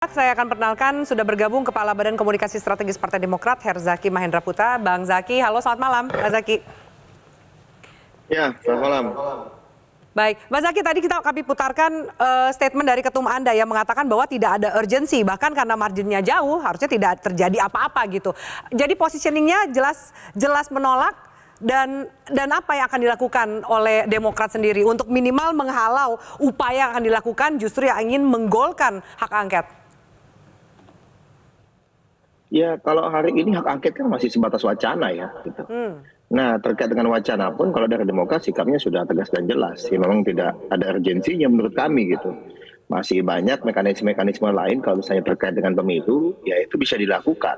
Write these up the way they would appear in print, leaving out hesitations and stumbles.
Saya akan perkenalkan sudah bergabung Kepala Badan Komunikasi Strategis Partai Demokrat, Herzaki Mahendra Putra. Bang Zaki, halo selamat malam, Bang Zaki. Ya, selamat malam. Baik, Bang Zaki, tadi kami putarkan statement dari ketum Anda yang mengatakan bahwa tidak ada urgensi, bahkan karena marginnya jauh, harusnya tidak terjadi apa-apa gitu. Jadi positioningnya jelas menolak dan apa yang akan dilakukan oleh Demokrat sendiri untuk minimal menghalau upaya yang akan dilakukan justru yang ingin menggolkan hak angket. Ya, kalau hari ini hak angket kan masih sebatas wacana ya, gitu. Nah, terkait dengan wacana pun kalau dari Demokrat sikapnya sudah tegas dan jelas. Ya, memang tidak ada urgensinya menurut kami gitu. Masih banyak mekanisme-mekanisme lain kalau misalnya terkait dengan pemilu, ya itu bisa dilakukan.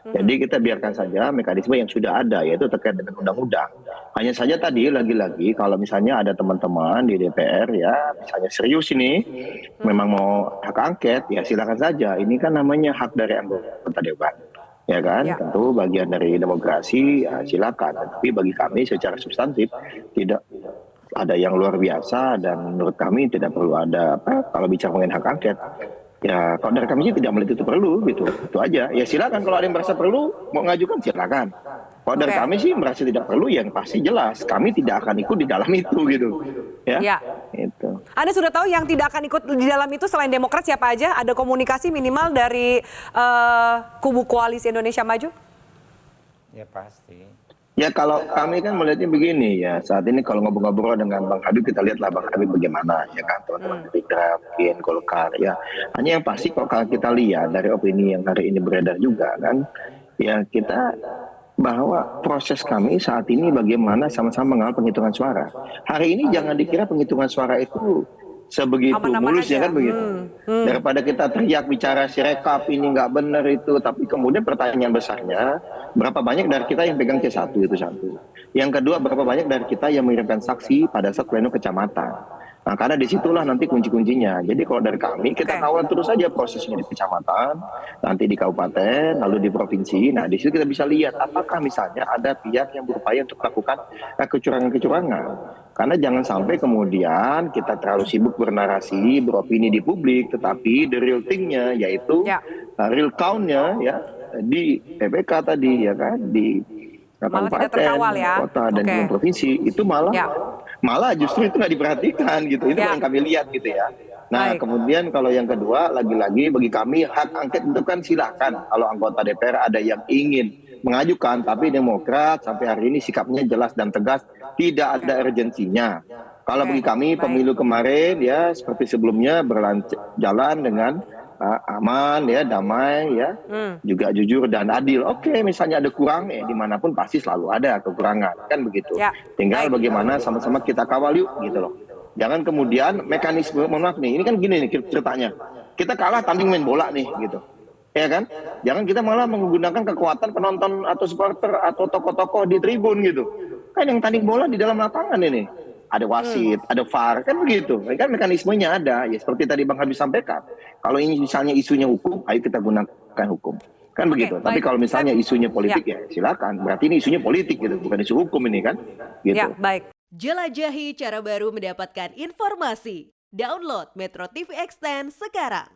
Jadi kita biarkan saja mekanisme yang sudah ada, yaitu terkait dengan undang-undang. Hanya saja tadi lagi-lagi kalau misalnya ada teman-teman di DPR ya, misalnya serius ini, memang mau hak angket, ya silakan saja. Ini kan namanya hak dari anggota dewan. Ya kan, Ya. tentu bagian dari demokrasi, ya silakan. Tapi bagi kami secara substantif tidak ada yang luar biasa dan menurut kami tidak perlu ada kalau bicara mengenai hak angket. Ya kalau dari kami sih tidak melihat itu perlu gitu, itu aja. Ya silakan kalau ada yang merasa perlu mau ngajukan silakan. Kalau dari kami sih merasa tidak perlu, yang pasti jelas kami tidak akan ikut di dalam itu gitu. Ya. Itu. Anda sudah tahu yang tidak akan ikut di dalam itu selain Demokrat siapa aja? Ada komunikasi minimal dari kubu Koalisi Indonesia Maju? Ya pasti. Ya kalau kami kan melihatnya begini ya, saat ini kalau ngobrol-ngobrol dengan Bang Habib, kita lihatlah Bang Habib bagaimana ya kan, teman-teman Gerindra, mungkin Golkar ya. Hanya yang pasti kalau kita lihat dari opini yang hari ini beredar juga kan, ya kita bahwa proses kami saat ini bagaimana sama-sama mengawal penghitungan suara. Hari ini jangan dikira penghitungan suara itu sebegitu mulus ya kan begitu. Daripada kita teriak bicara sirekap ini nggak benar itu, tapi kemudian pertanyaan besarnya berapa banyak dari kita yang pegang C1 itu satu. Yang kedua, berapa banyak dari kita yang mengirimkan saksi pada saat pleno kecamatan. Nah, karena disitulah nanti kunci-kuncinya. Jadi kalau dari kami, kita kawal terus saja prosesnya di kecamatan, nanti di kabupaten, lalu di provinsi. Nah, di situ kita bisa lihat apakah misalnya ada pihak yang berupaya untuk melakukan kecurangan-kecurangan. Karena jangan sampai kemudian kita terlalu sibuk bernarasi, beropini di publik, tetapi the real thing-nya yaitu real count-nya ya di PPK tadi ya kan, di kabupaten, kota dan juga provinsi itu malah justru itu nggak diperhatikan gitu. Itu yang kami lihat gitu ya. Nah kemudian kalau yang kedua lagi-lagi bagi kami hak angket itu kan silakan kalau anggota DPR ada yang ingin mengajukan, tapi Demokrat sampai hari ini sikapnya jelas dan tegas, tidak ada urgensinya. Kalau bagi kami pemilu kemarin ya seperti sebelumnya berjalan dengan aman ya, damai ya, juga jujur dan adil. Oke, misalnya ada kurang ya, dimanapun pasti selalu ada kekurangan kan begitu. Tinggal bagaimana sama-sama kita kawal yuk gitu loh. Jangan kemudian mekanisme, mohon maaf nih, ini kan gini nih ceritanya. Kita kalah tanding main bola nih gitu. Ya kan? Jangan kita malah menggunakan kekuatan penonton atau supporter atau tokoh-tokoh di tribun gitu. Kan yang tanding bola di dalam lapangan ini. Ada wasit, ada VAR, kan begitu. Kan mekanismenya ada. Ya seperti tadi Bang Habib sampaikan. Kalau ini misalnya isunya hukum, ayo kita gunakan hukum. Kan begitu. Tapi kalau misalnya isunya politik ya silakan. Berarti ini isunya politik gitu, bukan isu hukum ini kan. Gitu. Ya, baik. Jelajahi cara baru mendapatkan informasi. Download Metro TV Extend sekarang.